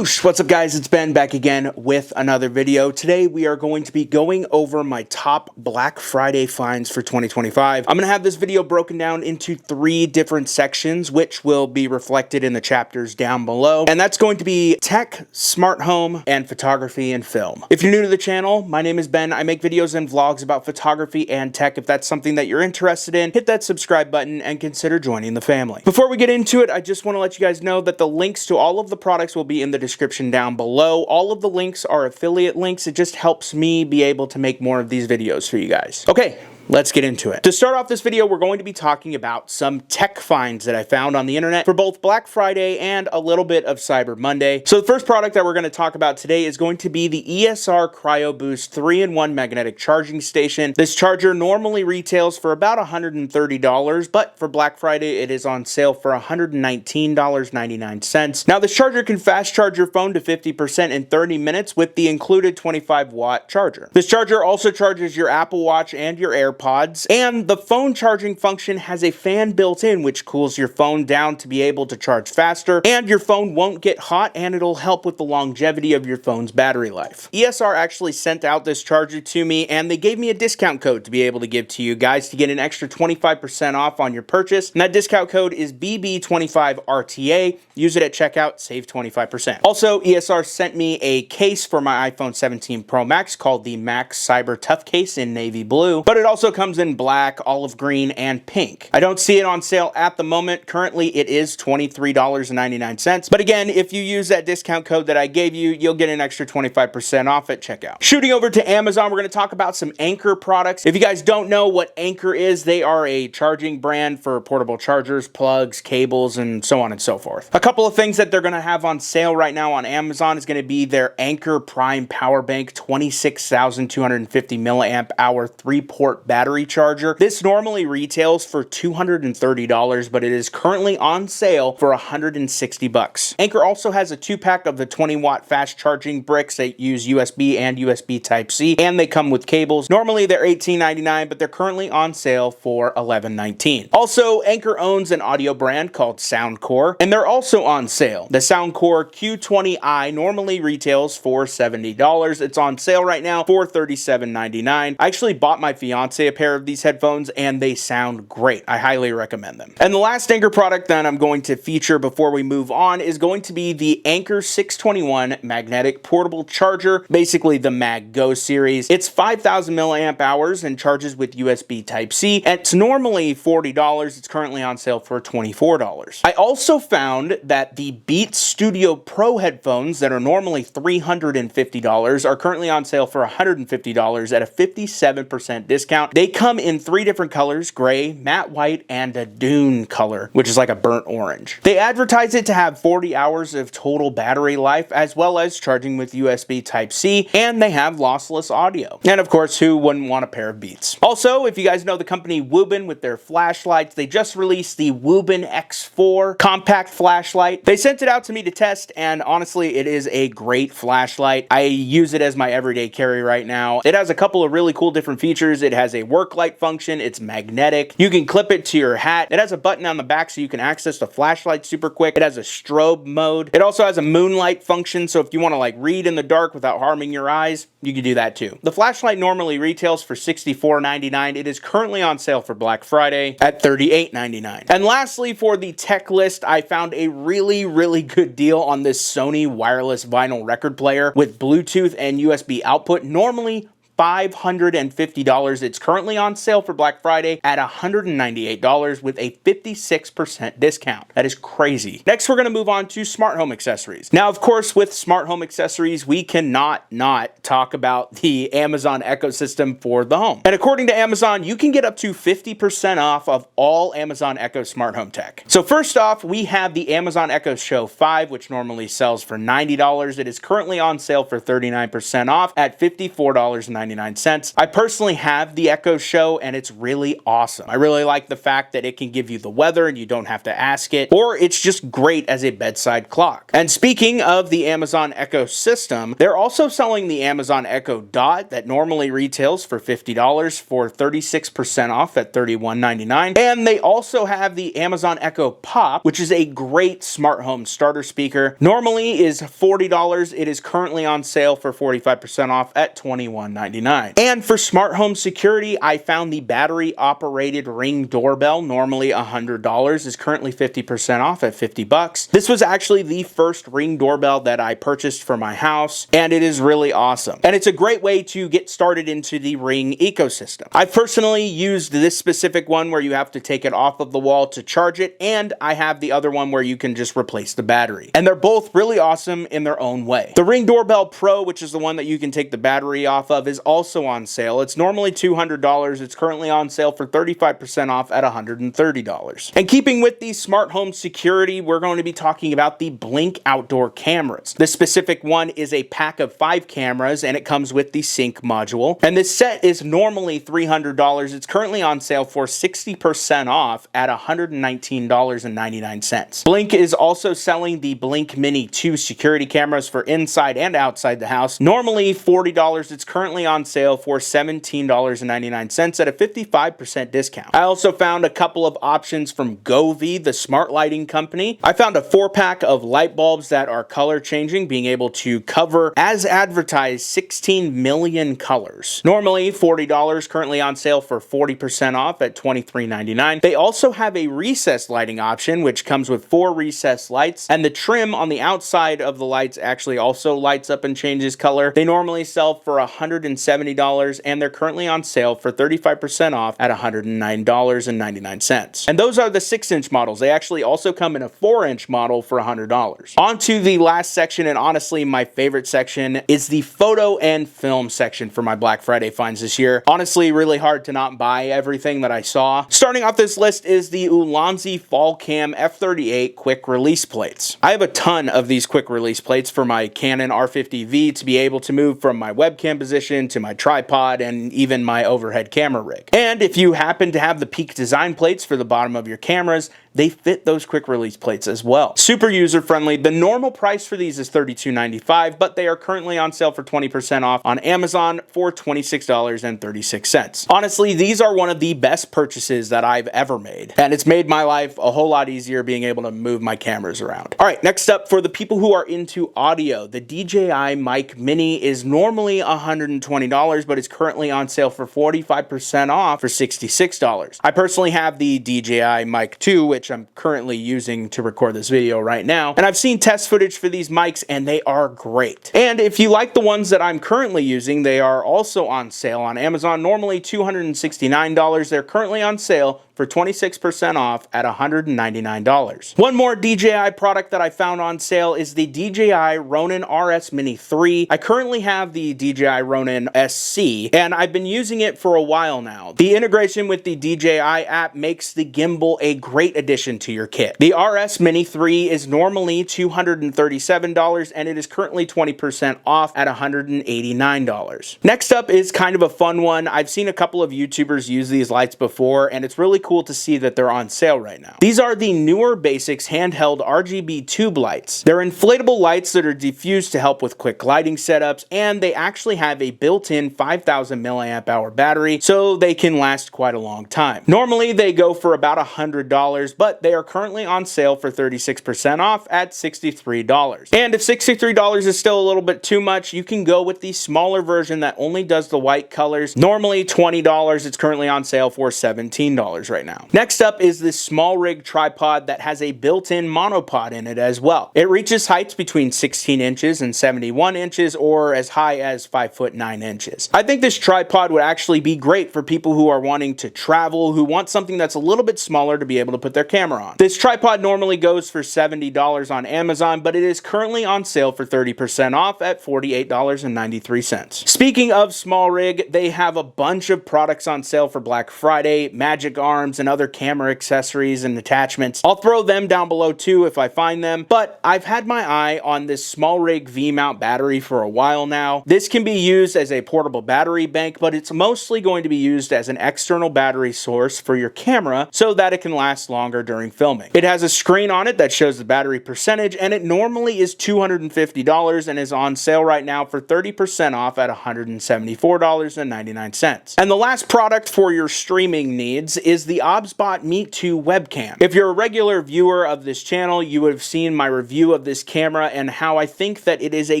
Kaboosh! What's up guys, it's Ben back again with another video. Today we are going to be going over my top Black Friday finds for 2025. I'm going to have this video broken down into 3 different sections, which will be reflected in the chapters down below. And that's going to be tech, smart home, and photography and film. If you're new to the channel, my name is Ben. I make videos and vlogs about photography and tech. If that's something that you're interested in, hit that subscribe button and consider joining the family. Before we get into it, I just want to let you guys know that the links to all of the products will be in the description down below. All of the links are affiliate links. It just helps me be able to make more of these videos for you guys. Okay, let's get into it. To start off this video, we're going to be talking about some tech finds that I found on the internet for both Black Friday and a little bit of Cyber Monday. So the first product that we're going to talk about today is going to be the ESR Cryo Boost 3-in-1 magnetic charging station. This charger normally retails for about $130, but for Black Friday, it is on sale for $119.99. Now, this charger can fast charge your phone to 50% in 30 minutes with the included 25-watt charger. This charger also charges your Apple Watch and your AirPods, and the phone charging function has a fan built in which cools your phone down to be able to charge faster, and your phone won't get hot, and it'll help with the longevity of your phone's battery life. ESR actually sent out this charger to me, and they gave me a discount code to be able to give to you guys to get an extra 25% off on your purchase, and that discount code is BB25RTA. Use it at checkout, save 25%. Also, ESR sent me a case for my iPhone 17 Pro Max called the Max Cyber Tough Case in navy blue, but it also comes in black, olive green, and pink. I don't see it on sale at the moment. Currently, it is $23.99. But again, if you use that discount code that I gave you, you'll get an extra 25% off at checkout. Shooting over to Amazon, we're going to talk about some Anker products. If you guys don't know what Anker is, they are a charging brand for portable chargers, plugs, cables, and so on and so forth. A couple of things that they're going to have on sale right now on Amazon is going to be their Anker Prime Power Bank 26,250 milliamp hour 3-port battery charger. This normally retails for $230, but it is currently on sale for $160. Anker also has a 2-pack of the 20-watt fast charging bricks that use USB and USB Type-C, and they come with cables. Normally they're $18.99, but they're currently on sale for $11.19. Also, Anker owns an audio brand called Soundcore, and they're also on sale. The Soundcore Q20i normally retails for $70. It's on sale right now for $37.99. I actually bought my fiance a pair of these headphones, and they sound great. I highly recommend them. And the last Anker product that I'm going to feature before we move on is going to be the Anker 621 magnetic portable charger, basically the Mag Go series. It's 5,000 milliamp hours and charges with USB Type-C. It's normally $40. It's currently on sale for $24. I also found that the Beats Studio Pro headphones that are normally $350 are currently on sale for $150 at a 57% discount. They come in 3 different colors: gray, matte white, and a dune color, which is like a burnt orange. They advertise it to have 40 hours of total battery life, as well as charging with USB Type-C, and they have lossless audio. And of course, who wouldn't want a pair of Beats? Also, if you guys know the company Woobin with their flashlights, they just released the Woobin X4 compact flashlight. They sent it out to me to test, and honestly, it is a great flashlight. I use it as my everyday carry right now. It has a couple of really cool different features. It has a work light function. It's magnetic. You can clip it to your hat. It has a button on the back so you can access the flashlight super quick. It has a strobe mode. It also has a moonlight function, so if you want to like read in the dark without harming your eyes, you can do that too. The flashlight normally retails for $64.99. It is currently on sale for Black Friday at $38.99. And lastly, for the tech list, I found a really good deal on this Sony wireless vinyl record player with Bluetooth and USB output. Normally $550. It's currently on sale for Black Friday at $198 with a 56% discount. That is crazy. Next, we're going to move on to smart home accessories. Now, of course, with smart home accessories, we cannot not talk about the Amazon ecosystem for the home. And according to Amazon, you can get up to 50% off of all Amazon Echo smart home tech. So first off, we have the Amazon Echo Show 5, which normally sells for $90. It is currently on sale for 39% off at $54.99. $2.99. I personally have the Echo Show and it's really awesome. I really like the fact that it can give you the weather and you don't have to ask it, or it's just great as a bedside clock. And speaking of the Amazon Echo system, they're also selling the Amazon Echo Dot that normally retails for $50 for 36% off at $31.99. And they also have the Amazon Echo Pop, which is a great smart home starter speaker. Normally is $40. It is currently on sale for 45% off at $21.99. And for smart home security, I found the battery operated Ring doorbell, normally $100, is currently 50% off at $50. This was actually the first Ring doorbell that I purchased for my house, and it is really awesome. And it's a great way to get started into the Ring ecosystem. I personally used this specific one where you have to take it off of the wall to charge it, and I have the other one where you can just replace the battery. And they're both really awesome in their own way. The Ring Doorbell Pro, which is the one that you can take the battery off of, is also on sale. It's normally $200. It's currently on sale for 35% off at $130. And keeping with the smart home security, we're going to be talking about the Blink outdoor cameras. This specific one is a pack of 5 cameras and it comes with the sync module. And this set is normally $300. It's currently on sale for 60% off at $119.99. Blink is also selling the Blink Mini 2 security cameras for inside and outside the house. Normally $40. It's currently on sale for $17.99 at a 55% discount. I also found a couple of options from Govee, the smart lighting company. I found a 4-pack of light bulbs that are color changing, being able to cover, as advertised, 16 million colors. Normally $40, currently on sale for 40% off at $23.99. They also have a recessed lighting option, which comes with 4 recessed lights, and the trim on the outside of the lights actually also lights up and changes color. They normally sell for $170, and they're currently on sale for 35% off at $109.99. And those are the 6-inch models. They actually also come in a 4-inch model for $100. On to the last section, and honestly my favorite section, is the photo and film section for my Black Friday finds this year. Honestly, really hard to not buy everything that I saw. Starting off this list is the Ulanzi Fall Cam F38 quick release plates. I have a ton of these quick release plates for my Canon R50V to be able to move from my webcam position to my tripod and even my overhead camera rig. And if you happen to have the Peak design plates for the bottom of your cameras, they fit those quick release plates as well. Super user friendly. The normal price for these is $32.95, but they are currently on sale for 20% off on Amazon for $26.36. Honestly, these are one of the best purchases that I've ever made, and it's made my life a whole lot easier being able to move my cameras around. All right, next up, for the people who are into audio, the DJI Mic Mini is normally $120, but it's currently on sale for 45% off for $66. I personally have the DJI Mic 2, which I'm currently using to record this video right now, and I've seen test footage for these mics and they are great. And if you like the ones that I'm currently using, they are also on sale on Amazon, normally $269. They're currently on sale for 26% off at $199. One more DJI product that I found on sale is the DJI Ronin RS Mini 3. I currently have the DJI Ronin SC, and I've been using it for a while now. The integration with the DJI app makes the gimbal a great addition to your kit. The RS Mini 3 is normally $237, and it is currently 20% off at $189. Next up is kind of a fun one. I've seen a couple of YouTubers use these lights before, and it's really cool to see that they're on sale right now. These are the Newer Basics handheld RGB tube lights. They're inflatable lights that are diffused to help with quick lighting setups, and they actually have a built-in 5,000 milliamp hour battery, so they can last quite a long time. Normally they go for about $100, but they are currently on sale for 36% off at $63. And if $63 is still a little bit too much, you can go with the smaller version that only does the white colors. Normally $20, it's currently on sale for $17 right now. Next up is this small rig tripod that has a built-in monopod in it as well. It reaches heights between 16 inches and 71 inches, or as high as 5'9" inches. I think this tripod would actually be great for people who are wanting to travel, who want something that's a little bit smaller to be able to put their camera on. This tripod normally goes for $70 on Amazon, but it is currently on sale for 30% off at $48.93. Speaking of small rig, they have a bunch of products on sale for Black Friday, magic arms and other camera accessories and attachments. I'll throw them down below too if I find them, but I've had my eye on this small rig V-mount battery for a while now. This can be used as a portable battery bank, but it's mostly going to be used as an external battery source for your camera so that it can last longer during filming. It has a screen on it that shows the battery percentage, and it normally is $250 and is on sale right now for 30% off at $174.99. And the last product for your streaming needs is the OBSBot Meet 2 webcam. If you're a regular viewer of this channel, you would have seen my review of this camera and how I think that it is a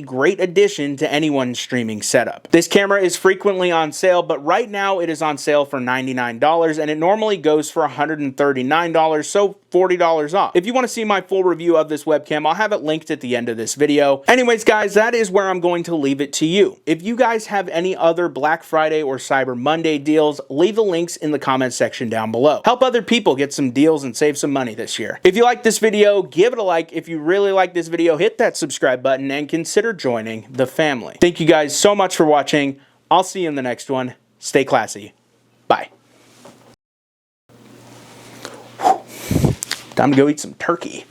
great addition to anyone's streaming setup. This camera is frequently on sale, but right now it is on sale for $99 and it normally goes for $139, so $40 off. If you want to see my full review of this webcam, I'll have it linked at the end of this video. Anyways, guys, that is where I'm going to leave it to you. If you guys have any other Black Friday or Cyber Monday deals, leave the links in the comment section down below. Help other people get some deals and save some money this year. If you like this video, give it a like. If you really like this video, hit that subscribe button and consider joining the family. Thank you guys so much for watching. I'll see you in the next one. Stay classy. Bye. Time to go eat some turkey.